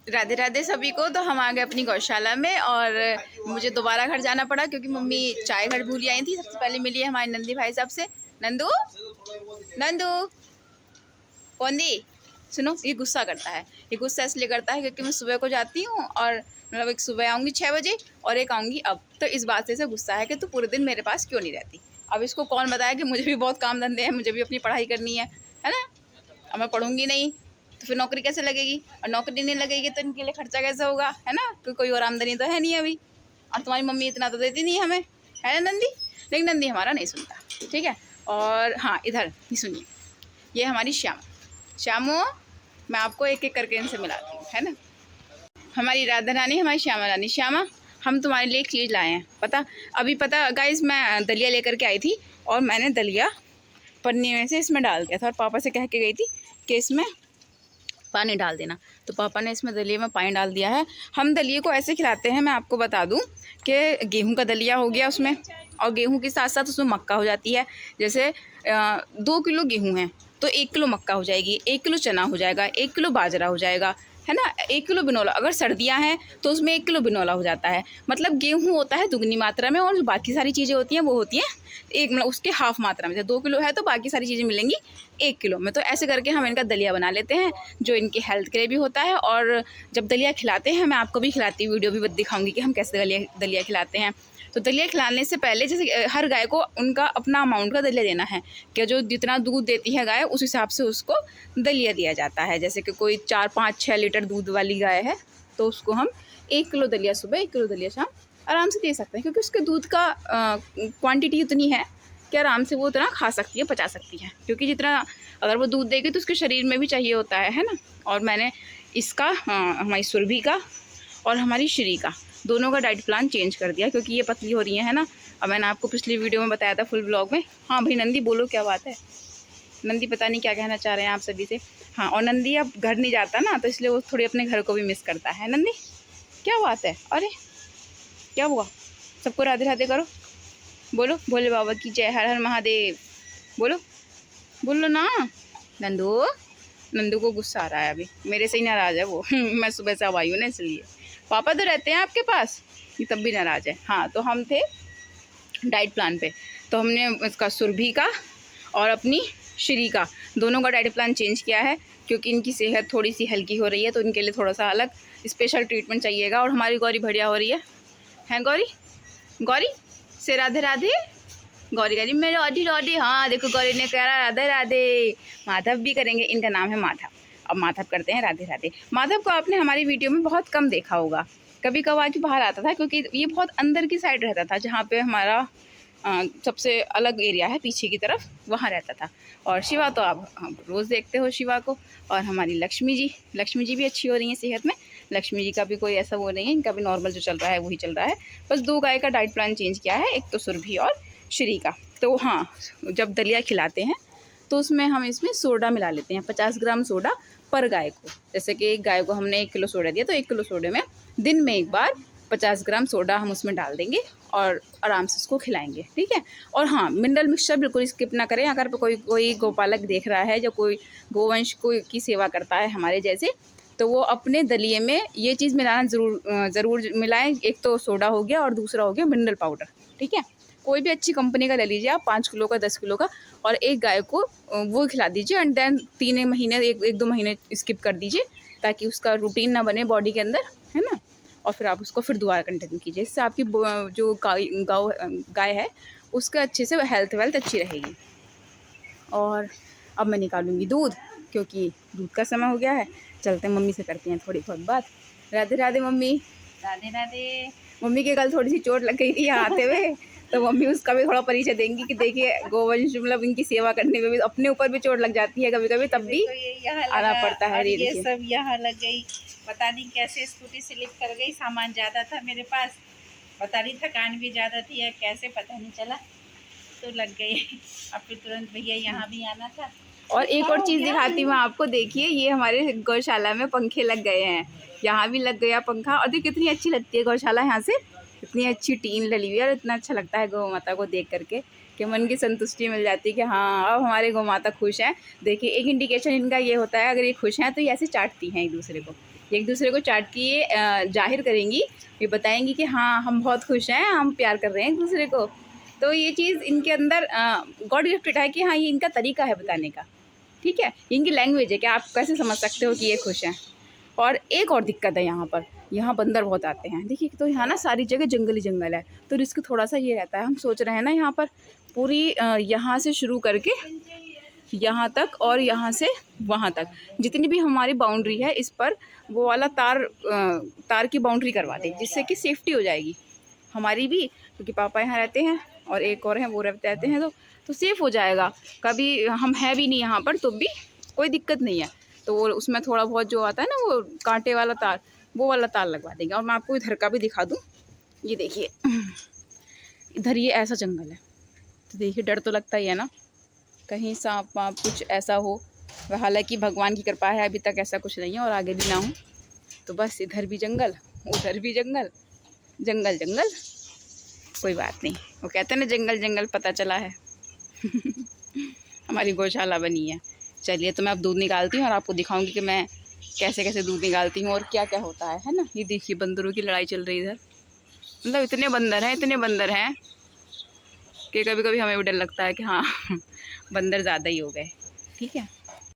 राधे राधे सभी को। तो हम आ गए अपनी गौशाला में और मुझे दोबारा घर जाना पड़ा क्योंकि मम्मी चाय घर भूली आई थी। सबसे पहले मिली है हमारे नंदी भाई साहब से। नंदू नंदू कौन दी सुनो, ये गुस्सा करता है। ये गुस्सा इसलिए करता है क्योंकि मैं सुबह को जाती हूँ और मतलब एक सुबह आऊँगी 6 बजे और एक आऊँगी अब। तो इस बात से इसे गुस्सा है कि तू पूरे दिन मेरे पास क्यों नहीं रहती। अब इसको कौन बताया कि मुझे भी बहुत काम धंधे हैं, मुझे भी अपनी पढ़ाई करनी है ना। अब मैं पढ़ूंगी नहीं तो फिर नौकरी कैसे लगेगी, और नौकरी नहीं लगेगी तो इनके लिए खर्चा कैसे होगा, है ना। कोई और आमदनी तो है नहीं अभी, और तुम्हारी मम्मी इतना तो देती नहीं हमें, है ना नंदी। लेकिन नंदी हमारा नहीं सुनता, ठीक है। और हाँ, इधर नहीं सुनिए, ये हमारी श्यामो, मैं आपको एक एक करके इनसे मिलाती हूँ, है ना। हमारी राधा रानी, हमारी श्यामा रानी। श्यामा, हम तुम्हारे लिए एक चीज़ लाए हैं। पता गाइस, मैं दलिया लेकर के आई थी और मैंने दलिया पन्नी में से इसमें डाल दिया था और पापा से कह के गई थी कि इसमें पानी डाल देना। तो पापा ने इसमें दलिया में पानी डाल दिया है। हम दलिए को ऐसे खिलाते हैं, मैं आपको बता दूं कि गेहूं का दलिया हो गया उसमें, और गेहूं के साथ साथ उसमें मक्का हो जाती है। जैसे 2 किलो गेहूं है तो 1 किलो मक्का हो जाएगी, 1 किलो चना हो जाएगा, 1 किलो बाजरा हो जाएगा, है ना। 1 किलो बिनौला, अगर सर्दियां हैं तो उसमें 1 किलो बिनौला हो जाता है। मतलब गेहूं होता है दुगनी मात्रा में और जो बाकी सारी चीज़ें होती हैं वो होती हैं एक, मतलब उसके हाफ मात्रा में। 2 किलो है तो बाकी सारी चीज़ें मिलेंगी 1 किलो में। तो ऐसे करके हम इनका दलिया बना लेते हैं, जो इनकी हेल्थ के लिए भी होता है। और जब दलिया खिलाते हैं, मैं आपको भी खिलाती हूँ, वीडियो भी दिखाऊंगी कि हम कैसे दलिया खिलाते हैं। तो दलिया खिलाने से पहले जैसे हर गाय को उनका अपना अमाउंट का दलिया देना है, कि जो जितना दूध देती है गाय उस हिसाब से उसको दलिया दिया जाता है। जैसे कि कोई 4, 5, 6 लीटर दूध वाली गाय है तो उसको हम 1 किलो दलिया सुबह, 1 किलो दलिया शाम आराम से दे सकते हैं, क्योंकि उसके दूध का क्वांटिटी उतनी है कि आराम से वो उतना खा सकती है, पचा सकती है। क्योंकि जितना अगर वो दूध देगी तो उसके शरीर में भी चाहिए होता है ना। और मैंने इसका हमारी सुरभि का और हमारी श्री का दोनों का डाइट प्लान चेंज कर दिया, क्योंकि ये पतली हो रही है ना। अब मैंने आपको पिछली वीडियो में बताया था फुल ब्लॉग में। हाँ भाई नंदी बोलो, क्या बात है। नंदी पता नहीं क्या कहना चाह रहे हैं आप सभी से। हाँ, और नंदी अब घर नहीं जाता ना, तो इसलिए वो थोड़ी अपने घर को भी मिस करता है। नंदी क्या बात है, अरे क्या हुआ। सबको राधे राधे करो, बोलो भोले बाबा की जय, हर हर महादेव, बोलो बोलो ना। नंदू, नंदू को गुस्सा आ रहा है, अभी मेरे से ही नाराज़ है वो। मैं सुबह से अब आई हूँ ना, इसलिए। पापा तो रहते हैं आपके पास, ये तब भी नाराज़ है। हाँ, तो हम थे डाइट प्लान पे, तो हमने इसका सुरभि का और अपनी श्री का दोनों का डाइट प्लान चेंज किया है, क्योंकि इनकी सेहत थोड़ी सी हल्की हो रही है, तो इनके लिए थोड़ा सा अलग स्पेशल ट्रीटमेंट चाहिएगा। और हमारी गौरी बढ़िया हो रही है, हैं गौरी। गौरी से राधे राधे। गौरी कह रही मैं राधे राधे। हाँ देखो, गौरी ने कहा राधे राधे। माधव भी करेंगे, इनका नाम है माधव। अब माधव करते हैं राधे राधे। माधव को आपने हमारी वीडियो में बहुत कम देखा होगा, कभी कभार के बाहर आता था, क्योंकि ये बहुत अंदर की साइड रहता था, जहाँ पे हमारा सबसे अलग एरिया है पीछे की तरफ, वहाँ रहता था। और शिवा तो आप रोज़ देखते हो शिवा को। और हमारी लक्ष्मी जी भी अच्छी हो रही हैं सेहत में। लक्ष्मी जी का भी कोई ऐसा वो नहीं है, इनका भी नॉर्मल जो चल रहा है वही चल रहा है। बस 2 गाय का डाइट प्लान चेंज किया है, एक तो सुरभि और श्री का। तो हाँ, जब दलिया खिलाते हैं तो उसमें हम इसमें सोडा मिला लेते हैं, 50 ग्राम सोडा पर गाय को। जैसे कि एक गाय को हमने 1 किलो सोडा दिया तो 1 किलो सोडे में दिन में एक बार 50 ग्राम सोडा हम उसमें डाल देंगे और आराम से उसको खिलाएंगे, ठीक है। और हाँ, मिनरल मिक्सचर बिल्कुल स्किप ना करें। अगर कोई गोपालक देख रहा है, जो कोई गोवंश की सेवा करता है हमारे जैसे, तो वो अपने दलिए में ये चीज़ मिलाना ज़रूर मिलाएं। एक तो सोडा हो गया और दूसरा हो गया मिनरल पाउडर, ठीक है। कोई भी अच्छी कंपनी का ले लीजिए आप, 5 किलो का, 10 किलो का, और एक गाय को वो खिला दीजिए। एंड देन 3 महीने, 1-2 महीने स्किप कर दीजिए, ताकि उसका रूटीन ना बने बॉडी के अंदर, है ना। और फिर आप उसको फिर दोबारा कंटिन्यू कीजिए। इससे आपकी जो गाय है उसका अच्छे से हेल्थ वेल्थ अच्छी रहेगी। और अब मैं निकालूंगी दूध, क्योंकि दूध का समय हो गया है। चलते हैं, मम्मी से करते हैं थोड़ी बहुत बात। राधे राधे मम्मी। राधे राधे। मम्मी के कल थोड़ी सी चोट लग गई थी यहाँ आते हुए, तो मम्मी उसका भी थोड़ा परिचय देंगी कि देखिए गोवंश मतलब इनकी सेवा करने में भी अपने ऊपर भी चोट लग जाती है कभी कभी, तब भी आना पड़ता है। ये सब यहाँ लग गई, पता नहीं कैसे स्कूटी स्लिप कर गई। सामान ज़्यादा था मेरे पास, पता नहीं थकान भी ज़्यादा थी या कैसे, पता नहीं चला, तो लग गई। अब फिर तुरंत भैया यहाँ भी आना था। और एक और चीज़ दिखाती हूँ आपको, देखिए ये हमारे गौशाला में पंखे लग गए हैं। यहाँ भी लग गया पंखा, और देखिए कितनी अच्छी लगती है गौशाला यहाँ से। इतनी अच्छी टीन डली हुई है और इतना अच्छा लगता है गौ माता को देख करके कि मन की संतुष्टि मिल जाती है कि हाँ, अब हमारे गौ माता खुश हैं। देखिए एक इंडिकेशन इनका ये होता है, अगर ये खुश हैं तो ये ऐसे चाटती हैं एक दूसरे को, एक दूसरे को चाट के ये जाहिर करेंगी, ये बताएंगी कि हाँ हम बहुत खुश हैं, हम प्यार कर रहे हैं एक दूसरे को। तो ये चीज़ इनके अंदर गॉड गिफ्टेड है कि हाँ ये इनका तरीका है बताने का, ठीक है, इनकी लैंग्वेज है कि आप कैसे समझ सकते हो कि ये खुश हैं। और एक और दिक्कत है यहाँ पर, यहाँ बंदर बहुत आते हैं। देखिए तो यहाँ ना सारी जगह जंगल ही जंगल है, तो रिस्क थोड़ा सा ये रहता है। हम सोच रहे हैं ना यहाँ पर पूरी यहाँ से शुरू करके यहाँ तक और यहाँ से वहाँ तक जितनी भी हमारी बाउंड्री है इस पर वो वाला तार की बाउंड्री करवा दें, जिससे कि सेफ्टी हो जाएगी हमारी भी, क्योंकि पापा यहाँ रहते हैं और एक और हैं वो रहते हैं, तो सेफ़ हो जाएगा। कभी हम है भी नहीं यहाँ पर तो भी कोई दिक्कत नहीं है। तो वो उसमें थोड़ा बहुत जो आता है ना वो कांटे वाला तार, वो वाला तार लगवा देंगे। और मैं आपको इधर का भी दिखा दूँ, ये देखिए इधर ये ऐसा जंगल है, तो देखिए डर तो लगता ही है ना, कहीं सांप वाप कुछ ऐसा हो। हालांकि भगवान की कृपा है अभी तक ऐसा कुछ नहीं है और आगे भी ना हो। तो बस इधर भी जंगल, उधर भी जंगल, जंगल जंगल, कोई बात नहीं। वो कहते हैं ना जंगल जंगल पता चला है। हमारी गौशाला बनी है। चलिए तो मैं अब दूध निकालती हूँ और आपको दिखाऊंगी कि मैं कैसे कैसे दूध निकालती हूँ और क्या क्या होता है ना। ये देखिए बंदरों की लड़ाई चल रही है इधर, मतलब इतने बंदर हैं कि कभी कभी हमें भी डर लगता है कि हाँ बंदर ज़्यादा ही हो गए। ठीक है।